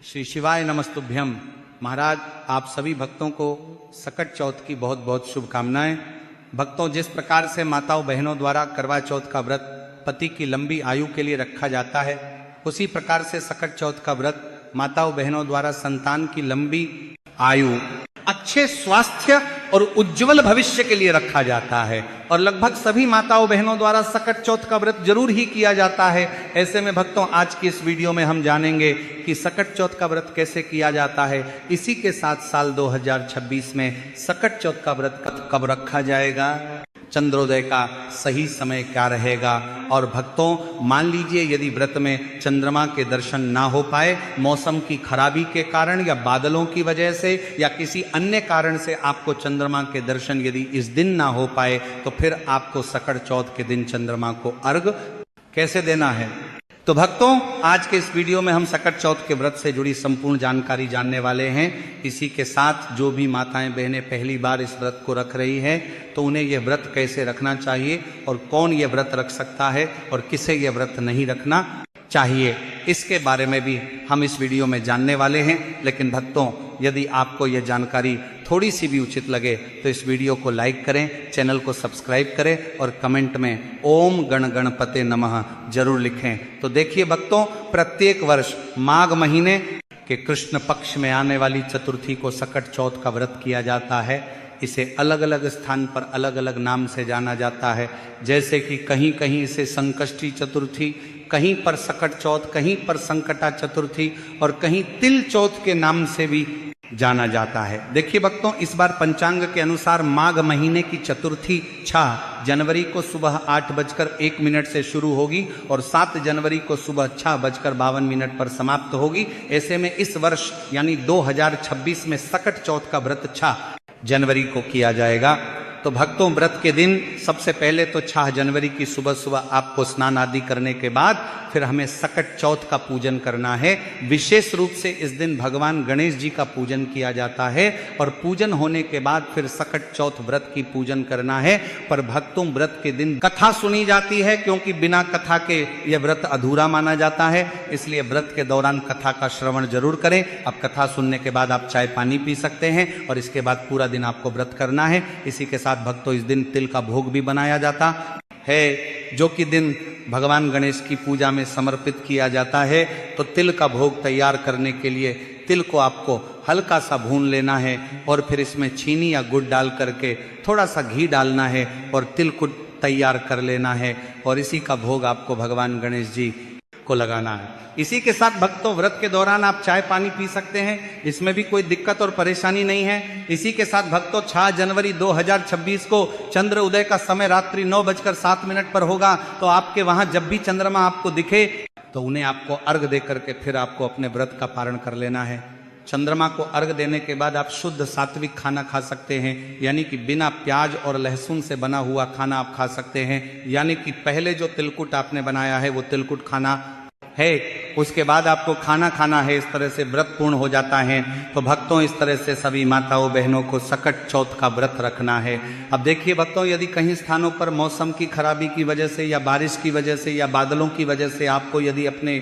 श्री शिवाय नमस्तुभ्यम। महाराज, आप सभी भक्तों को सकट चौथ की बहुत बहुत शुभकामनाएं। भक्तों, जिस प्रकार से माताओं बहनों द्वारा करवा चौथ का व्रत पति की लंबी आयु के लिए रखा जाता है, उसी प्रकार से सकट चौथ का व्रत माताओं बहनों द्वारा संतान की लंबी आयु, अच्छे स्वास्थ्य और उज्जवल भविष्य के लिए रखा जाता है। और लगभग सभी माताओं बहनों द्वारा सकट चौथ का व्रत जरूर ही किया जाता है। ऐसे में भक्तों, आज की इस वीडियो में हम जानेंगे कि सकट चौथ का व्रत कैसे किया जाता है। इसी के साथ साल 2026 में सकट चौथ का व्रत कब रखा जाएगा, चंद्रोदय का सही समय क्या रहेगा। और भक्तों, मान लीजिए यदि व्रत में चंद्रमा के दर्शन ना हो पाए, मौसम की खराबी के कारण या बादलों की वजह से या किसी अन्य कारण से आपको चंद्रमा के दर्शन यदि इस दिन ना हो पाए, तो फिर आपको सकट चौथ के दिन चंद्रमा को अर्घ कैसे देना है। तो भक्तों, आज के इस वीडियो में हम सकट चौथ के व्रत से जुड़ी संपूर्ण जानकारी जानने वाले हैं। इसी के साथ जो भी माताएं बहनें पहली बार इस व्रत को रख रही हैं, तो उन्हें यह व्रत कैसे रखना चाहिए और कौन यह व्रत रख सकता है और किसे यह व्रत नहीं रखना चाहिए, इसके बारे में भी हम इस वीडियो में जानने वाले हैं। लेकिन भक्तों, यदि आपको यह जानकारी थोड़ी सी भी उचित लगे तो इस वीडियो को लाइक करें, चैनल को सब्सक्राइब करें और कमेंट में ओम गण गणपते नमः जरूर लिखें। तो देखिए भक्तों, प्रत्येक वर्ष माघ महीने के कृष्ण पक्ष में आने वाली चतुर्थी को सकट चौथ का व्रत किया जाता है। इसे अलग अलग स्थान पर अलग अलग नाम से जाना जाता है। जैसे कि कहीं कहीं इसे संकष्टी चतुर्थी, कहीं पर सकट चौथ, कहीं पर संकटा चतुर्थी और कहीं तिल चौथ के नाम से भी जाना जाता है। देखिए भक्तों, इस बार पंचांग के अनुसार माघ महीने की चतुर्थी 6 जनवरी को सुबह 8:01 से शुरू होगी और 7 जनवरी को सुबह 6:52 पर समाप्त होगी। ऐसे में इस वर्ष यानी 2026 में सकट चौथ का व्रत 6 जनवरी को किया जाएगा। तो भक्तों, व्रत के दिन सबसे पहले तो 6 जनवरी की सुबह सुबह आपको स्नान आदि करने के बाद फिर हमें सकट चौथ का पूजन करना है। विशेष रूप से इस दिन भगवान गणेश जी का पूजन किया जाता है और पूजन होने के बाद फिर सकट चौथ व्रत की पूजन करना है। पर भक्तों, व्रत के दिन कथा सुनी जाती है, क्योंकि बिना कथा के यह व्रत अधूरा माना जाता है। इसलिए व्रत के दौरान कथा का श्रवण जरूर करें। अब कथा सुनने के बाद आप चाय पानी पी सकते हैं और इसके बाद पूरा दिन आपको व्रत करना है। इसी के साथ भक्तों, इस दिन तिल का भोग भी बनाया जाता है, जो कि दिन भगवान गणेश की पूजा में समर्पित किया जाता है। तो तिल का भोग तैयार करने के लिए तिल को आपको हल्का सा भून लेना है और फिर इसमें चीनी या गुड़ डाल करके थोड़ा सा घी डालना है और तिल को तैयार कर लेना है और इसी का भोग आपको भगवान गणेश जी को लगाना है। इसी के साथ भक्तों, व्रत के दौरान आप चाय पानी पी सकते हैं, इसमें भी कोई दिक्कत और परेशानी नहीं है। इसी के साथ भक्तों, 6 जनवरी 2026 को चंद्र उदय का समय रात्रि 9:07 पर होगा। तो आपके वहां जब भी चंद्रमा आपको दिखे तो उन्हें आपको अर्घ दे करके फिर आपको अपने व्रत का पारण कर लेना है। चंद्रमा को अर्घ देने के बाद आप शुद्ध सात्विक खाना खा सकते हैं, यानी कि बिना प्याज और लहसुन से बना हुआ खाना आप खा सकते हैं। यानी कि पहले जो तिलकुट आपने बनाया है वो तिलकुट खाना है, उसके बाद आपको खाना खाना है। इस तरह से व्रत पूर्ण हो जाता है। तो भक्तों, इस तरह से सभी माताओं बहनों को सकट चौथ का व्रत रखना है। अब देखिए भक्तों, यदि कहीं स्थानों पर मौसम की खराबी की वजह से या बारिश की वजह से या बादलों की वजह से आपको यदि अपने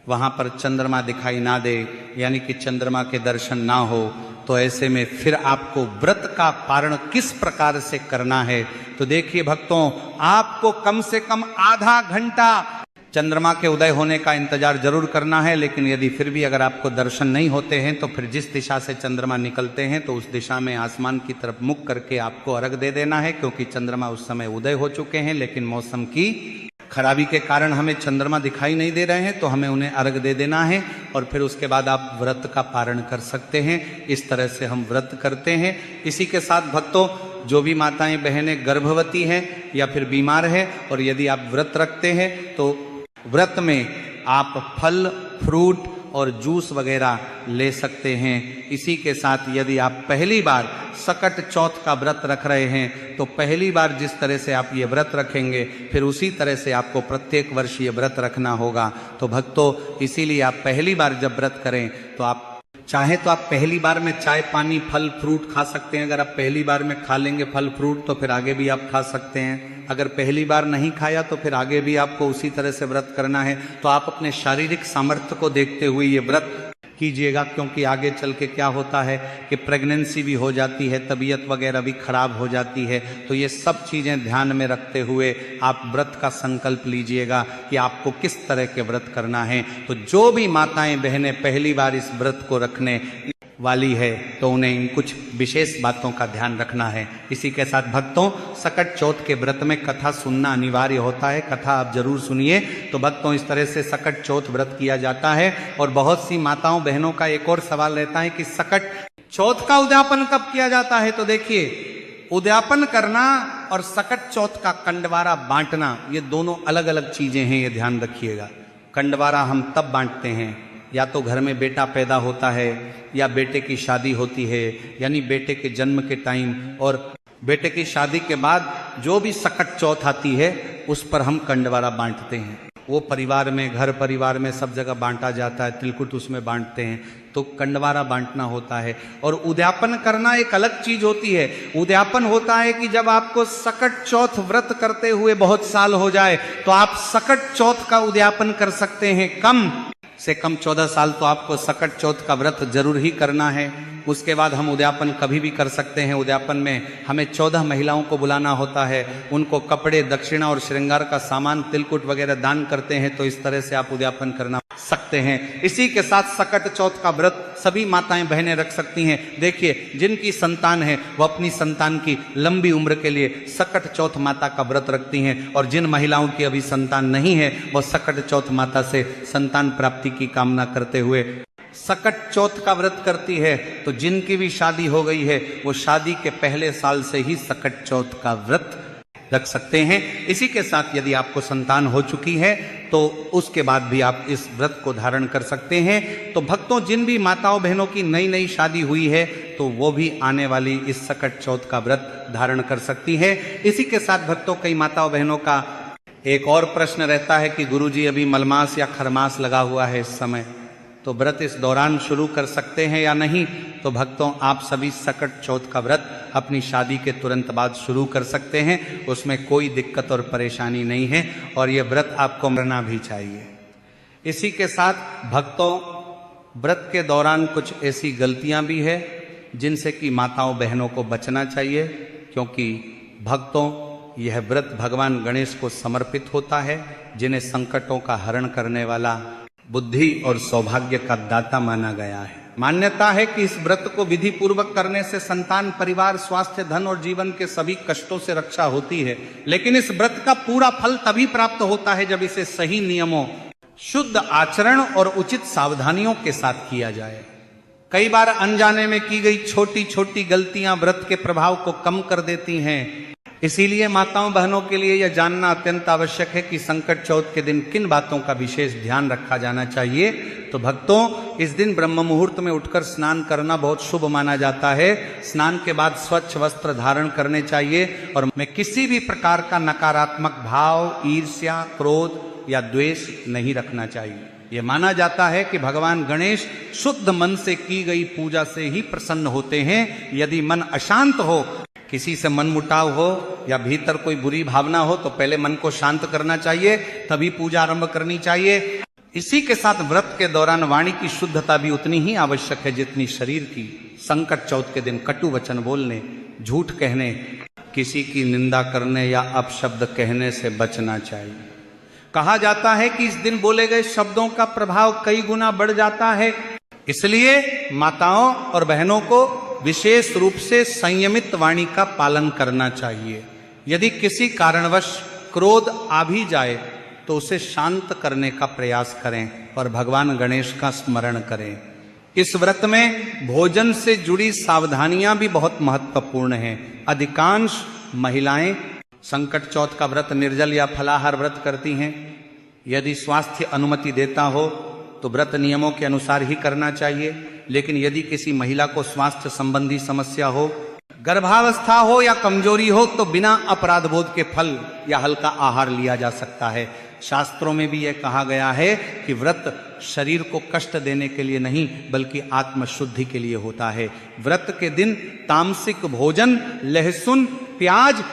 वहां पर चंद्रमा दिखाई ना दे, यानी कि चंद्रमा के दर्शन ना हो, तो ऐसे में फिर आपको व्रत का पारण किस प्रकार से करना है। तो देखिए भक्तों, आपको कम से कम आधा घंटा चंद्रमा के उदय होने का इंतजार जरूर करना है। लेकिन यदि फिर भी अगर आपको दर्शन नहीं होते हैं, तो फिर जिस दिशा से चंद्रमा निकलते हैं तो उस दिशा में आसमान की तरफ मुख करके आपको अर्घ दे देना है, क्योंकि चंद्रमा उस समय उदय हो चुके हैं। लेकिन मौसम की खराबी के कारण हमें चंद्रमा दिखाई नहीं दे रहे हैं, तो हमें उन्हें अर्घ दे देना है और फिर उसके बाद आप व्रत का पारण कर सकते हैं। इस तरह से हम व्रत करते हैं। इसी के साथ भक्तों, जो भी माताएं बहनें गर्भवती हैं या फिर बीमार हैं और यदि आप व्रत रखते हैं, तो व्रत में आप फल, फ्रूट और जूस वगैरह ले सकते हैं। इसी के साथ यदि आप पहली बार सकट चौथ का व्रत रख रहे हैं, तो पहली बार जिस तरह से आप ये व्रत रखेंगे, फिर उसी तरह से आपको प्रत्येक वर्ष ये व्रत रखना होगा। तो भक्तों, इसीलिए आप पहली बार जब व्रत करें तो आप चाहे तो आप पहली बार में चाय पानी फल फ्रूट खा सकते हैं। अगर आप पहली बार में खा लेंगे फल फ्रूट, तो फिर आगे भी आप खा सकते हैं। अगर पहली बार नहीं खाया तो फिर आगे भी आपको उसी तरह से व्रत करना है। तो आप अपने शारीरिक सामर्थ्य को देखते हुए ये व्रत कीजिएगा, क्योंकि आगे चल के क्या होता है कि प्रेगनेंसी भी हो जाती है, तबीयत वगैरह भी खराब हो जाती है। तो ये सब चीज़ें ध्यान में रखते हुए आप व्रत का संकल्प लीजिएगा कि आपको किस तरह के व्रत करना है। तो जो भी माताएं बहनें पहली बार इस व्रत को रखने वाली है तो उन्हें इन कुछ विशेष बातों का ध्यान रखना है। इसी के साथ भक्तों, सकट चौथ के व्रत में कथा सुनना अनिवार्य होता है। कथा आप जरूर सुनिए। तो भक्तों, इस तरह से सकट चौथ व्रत किया जाता है। और बहुत सी माताओं बहनों का एक और सवाल रहता है कि सकट चौथ का उद्यापन कब किया जाता है। तो देखिए, उद्यापन करना और सकट चौथ का कंडवारा बांटना, ये दोनों अलग अलग चीजें हैं, ये ध्यान रखिएगा। कंडवारा हम तब बांटते हैं या तो घर में बेटा पैदा होता है या बेटे की शादी होती है, यानी बेटे के जन्म के टाइम और बेटे की शादी के बाद जो भी सकट चौथ आती है उस पर हम कंडवारा बांटते हैं। वो परिवार में, घर परिवार में सब जगह बांटा जाता है, तिलकुट उसमें बांटते हैं, तो कंडवारा बांटना होता है। और उद्यापन करना एक अलग चीज होती है। उद्यापन होता है कि जब आपको सकट चौथ व्रत करते हुए बहुत साल हो जाए तो आप सकट चौथ का उद्यापन कर सकते हैं। कम से कम 14 साल तो आपको सकट चौथ का व्रत जरूर ही करना है। उसके बाद हम उद्यापन कभी भी कर सकते हैं। उद्यापन में हमें 14 महिलाओं को बुलाना होता है, उनको कपड़े, दक्षिणा और श्रृंगार का सामान, तिलकुट वगैरह दान करते हैं। तो इस तरह से आप उद्यापन करना सकते हैं। इसी के साथ सकट चौथ का व्रत सभी माताएं बहनें रख सकती हैं। देखिए, जिनकी संतान है वो अपनी संतान की लंबी उम्र के लिए सकट चौथ माता का व्रत रखती हैं, और जिन महिलाओं की अभी संतान नहीं है वो सकट चौथ माता से संतान प्राप्ति की कामना करते हुए सकट चौथ का व्रत करती है। तो जिनकी भी शादी हो गई है वो शादी के पहले साल से ही सकट चौथ का व्रत रख सकते हैं। इसी के साथ यदि आपको संतान हो चुकी है तो उसके बाद भी आप इस व्रत को धारण कर सकते हैं। तो भक्तों, जिन भी माताओं बहनों की नई नई शादी हुई है तो वो भी आने वाली इस सकट चौथ का व्रत धारण कर सकती है। इसी के साथ भक्तों, कई माताओं बहनों का एक और प्रश्न रहता है कि गुरुजी अभी मलमास या खरमास लगा हुआ है इस समय, तो व्रत इस दौरान शुरू कर सकते हैं या नहीं। तो भक्तों, आप सभी सकट चौथ का व्रत अपनी शादी के तुरंत बाद शुरू कर सकते हैं, उसमें कोई दिक्कत और परेशानी नहीं है, और ये व्रत आपको करना भी चाहिए। इसी के साथ भक्तों, व्रत के दौरान कुछ ऐसी गलतियां भी है जिनसे कि माताओं बहनों को बचना चाहिए, क्योंकि भक्तों, यह व्रत भगवान गणेश को समर्पित होता है, जिन्हें संकटों का हरण करने वाला, बुद्धि और सौभाग्य का दाता माना गया है। मान्यता है कि इस व्रत को विधि पूर्वक करने से संतान, परिवार, स्वास्थ्य, धन और जीवन के सभी कष्टों से रक्षा होती है। लेकिन इस व्रत का पूरा फल तभी प्राप्त होता है जब इसे सही नियमों, शुद्ध आचरण और उचित सावधानियों के साथ किया जाए। कई बार अनजाने में की गई छोटी छोटी गलतियां व्रत के प्रभाव को कम कर देती हैं। इसीलिए माताओं बहनों के लिए यह जानना अत्यंत आवश्यक है कि संकट चौथ के दिन किन बातों का विशेष ध्यान रखा जाना चाहिए। तो भक्तों, इस दिन ब्रह्म मुहूर्त में उठकर स्नान करना बहुत शुभ माना जाता है। स्नान के बाद स्वच्छ वस्त्र धारण करने चाहिए, और में किसी भी प्रकार का नकारात्मक भाव, ईर्ष्या, क्रोध या द्वेष नहीं रखना चाहिए। ये माना जाता है कि भगवान गणेश शुद्ध मन से की गई पूजा से ही प्रसन्न होते हैं। यदि मन अशांत हो, किसी से मन मुटाव हो या भीतर कोई बुरी भावना हो, तो पहले मन को शांत करना चाहिए, तभी पूजा आरंभ करनी चाहिए। इसी के साथ व्रत के दौरान वाणी की शुद्धता भी उतनी ही आवश्यक है जितनी शरीर की। संकट चौथ के दिन कटु वचन बोलने, झूठ कहने, किसी की निंदा करने या अपशब्द कहने से बचना चाहिए। कहा जाता है कि इस दिन बोले गए शब्दों का प्रभाव कई गुना बढ़ जाता है। इसलिए माताओं और बहनों को विशेष रूप से संयमित वाणी का पालन करना चाहिए। यदि किसी कारणवश क्रोध आ भी जाए तो उसे शांत करने का प्रयास करें और भगवान गणेश का स्मरण करें। इस व्रत में भोजन से जुड़ी सावधानियां भी बहुत महत्वपूर्ण हैं। अधिकांश महिलाएं संकट चौथ का व्रत निर्जल या फलाहार व्रत करती हैं। यदि स्वास्थ्य अनुमति देता हो तो व्रत नियमों के अनुसार ही करना चाहिए। लेकिन यदि किसी महिला को स्वास्थ्य संबंधी समस्या हो, गर्भावस्था हो या कमजोरी हो, तो बिना अपराध बोध के फल या हल्का आहार लिया जा सकता है। शास्त्रों में भी यह कहा गया है कि व्रत शरीर को कष्ट देने के लिए नहीं बल्कि आत्मशुद्धि के लिए होता है। व्रत के दिन तामसिक भोजन, लहसुन, प्याज,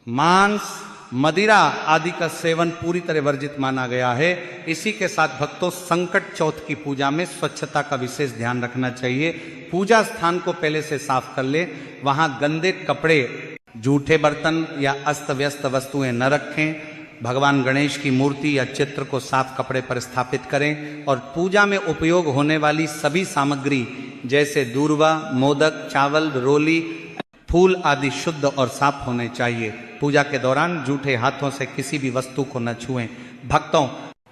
मांस, मदिरा आदि का सेवन पूरी तरह वर्जित माना गया है। इसी के साथ भक्तों, संकट चौथ की पूजा में स्वच्छता का विशेष ध्यान रखना चाहिए। पूजा स्थान को पहले से साफ कर ले, वहां गंदे कपड़े, जूठे बर्तन या अस्त व्यस्त वस्तुएं न रखें। भगवान गणेश की मूर्ति या चित्र को साफ कपड़े पर स्थापित करें और पूजा में उपयोग होने वाली सभी सामग्री जैसे दूर्वा, मोदक, चावल, रोली, फूल आदि शुद्ध और साफ होने चाहिए। पूजा के दौरान जूठे हाथों से किसी भी वस्तु को न छुएं। भक्तों,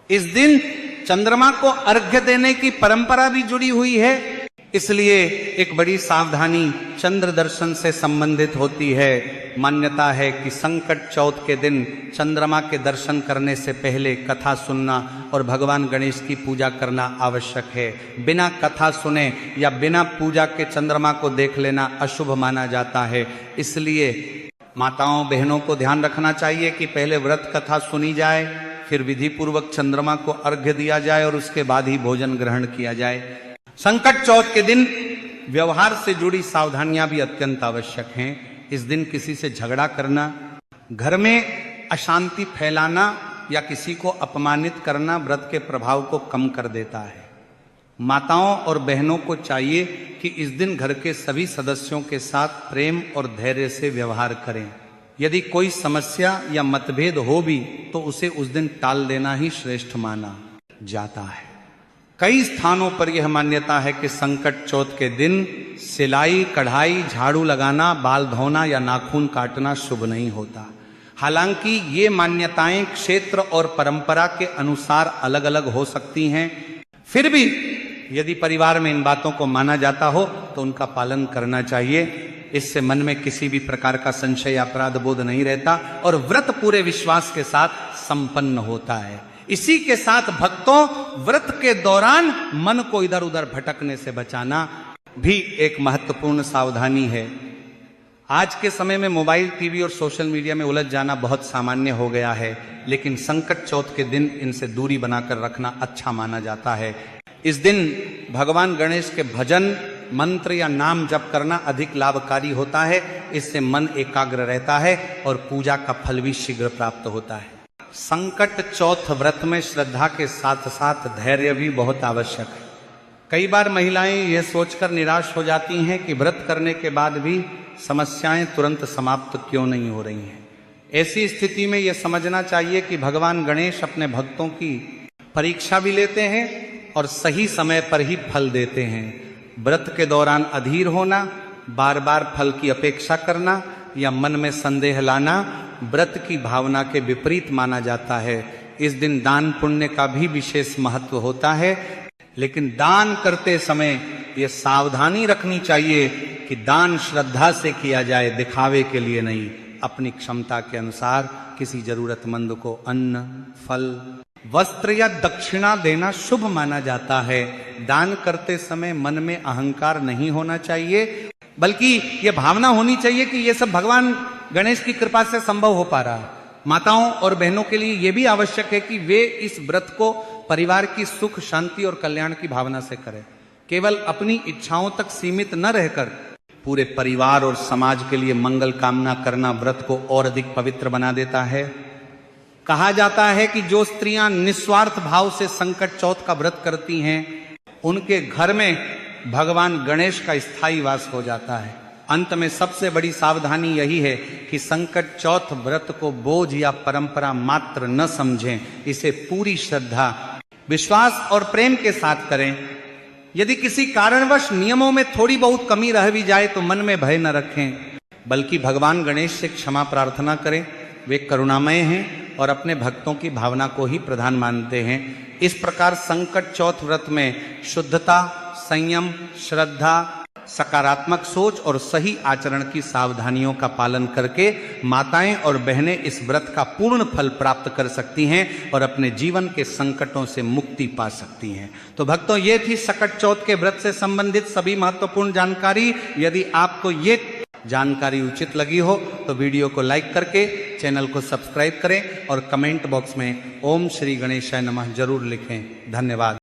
इस दिन चंद्रमा को अर्घ्य देने की परंपरा भी जुड़ी हुई है, इसलिए एक बड़ी सावधानी चंद्र दर्शन से संबंधित होती है। मान्यता है कि संकट चौथ के दिन चंद्रमा के दर्शन करने से पहले कथा सुनना और भगवान गणेश की पूजा करना आवश्यक है। बिना कथा सुने या बिना पूजा के चंद्रमा को देख लेना अशुभ माना जाता है। इसलिए माताओं बहनों को ध्यान रखना चाहिए कि पहले व्रत कथा सुनी जाए, फिर विधि पूर्वक चंद्रमा को अर्घ्य दिया जाए और उसके बाद ही भोजन ग्रहण किया जाए। संकट चौथ के दिन व्यवहार से जुड़ी सावधानियां भी अत्यंत आवश्यक हैं। इस दिन किसी से झगड़ा करना, घर में अशांति फैलाना या किसी को अपमानित करना व्रत के प्रभाव को कम कर देता है। माताओं और बहनों को चाहिए कि इस दिन घर के सभी सदस्यों के साथ प्रेम और धैर्य से व्यवहार करें। यदि कोई समस्या या मतभेद हो भी तो उसे उस दिन टाल देना ही श्रेष्ठ माना जाता है। कई स्थानों पर यह मान्यता है कि संकट चौथ के दिन सिलाई, कढ़ाई, झाड़ू लगाना, बाल धोना या नाखून काटना शुभ नहीं होता। हालांकि ये मान्यताएं क्षेत्र और परंपरा के अनुसार अलग अलग हो सकती हैं, फिर भी यदि परिवार में इन बातों को माना जाता हो तो उनका पालन करना चाहिए। इससे मन में किसी भी प्रकार का संशय या अपराध बोध नहीं रहता और व्रत पूरे विश्वास के साथ संपन्न होता है। इसी के साथ भक्तों, व्रत के दौरान मन को इधर उधर भटकने से बचाना भी एक महत्वपूर्ण सावधानी है। आज के समय में मोबाइल, टीवी और सोशल मीडिया में उलझ जाना बहुत सामान्य हो गया है, लेकिन संकट चौथ के दिन इनसे दूरी बनाकर रखना अच्छा माना जाता है। इस दिन भगवान गणेश के भजन, मंत्र या नाम जप करना अधिक लाभकारी होता है। इससे मन एकाग्र रहता है और पूजा का फल भी शीघ्र प्राप्त होता है। संकट चौथ व्रत में श्रद्धा के साथ साथ धैर्य भी बहुत आवश्यक है। कई बार महिलाएं ये सोचकर निराश हो जाती हैं कि व्रत करने के बाद भी समस्याएं तुरंत समाप्त क्यों नहीं हो रही हैं। ऐसी स्थिति में यह समझना चाहिए कि भगवान गणेश अपने भक्तों की परीक्षा भी लेते हैं और सही समय पर ही फल देते हैं। व्रत के दौरान अधीर होना, बार बार फल की अपेक्षा करना या मन में संदेह लाना व्रत की भावना के विपरीत माना जाता है। इस दिन दान पुण्य का भी विशेष महत्व होता है, लेकिन दान करते समय ये सावधानी रखनी चाहिए कि दान श्रद्धा से किया जाए, दिखावे के लिए नहीं। अपनी क्षमता के अनुसार किसी जरूरतमंद को अन्न, फल, वस्त्र या दक्षिणा देना शुभ माना जाता है। दान करते समय मन में अहंकार नहीं होना चाहिए, बल्कि ये भावना होनी चाहिए कि ये सब भगवान गणेश की कृपा से संभव हो पा रहा है। माताओं और बहनों के लिए यह भी आवश्यक है कि वे इस व्रत को परिवार की सुख, शांति और कल्याण की भावना से करें। केवल अपनी इच्छाओं तक सीमित न रहकर पूरे परिवार और समाज के लिए मंगल कामना करना व्रत को और अधिक पवित्र बना देता है। कहा जाता है कि जो स्त्रियां निस्वार्थ भाव से संकट चौथ का व्रत करती हैं, उनके घर में भगवान गणेश का स्थायी वास हो जाता है। अंत में सबसे बड़ी सावधानी यही है कि संकट चौथ व्रत को बोझ या परंपरा मात्र न समझें। इसे पूरी श्रद्धा, विश्वास और प्रेम के साथ करें। यदि किसी कारणवश नियमों में थोड़ी बहुत कमी रह भी जाए तो मन में भय न रखें, बल्कि भगवान गणेश से क्षमा प्रार्थना करें। वे करुणामय हैं और अपने भक्तों की भावना को ही प्रधान मानते हैं। इस प्रकार संकट चौथ व्रत में शुद्धता, संयम, श्रद्धा, सकारात्मक सोच और सही आचरण की सावधानियों का पालन करके माताएं और बहनें इस व्रत का पूर्ण फल प्राप्त कर सकती हैं और अपने जीवन के संकटों से मुक्ति पा सकती हैं। तो भक्तों, ये थी संकट चौथ के व्रत से संबंधित सभी महत्वपूर्ण जानकारी। यदि आपको ये जानकारी उचित लगी हो तो वीडियो को लाइक करके चैनल को सब्सक्राइब करें और कमेंट बॉक्स में ओम श्री गणेशाय नमः जरूर लिखें। धन्यवाद।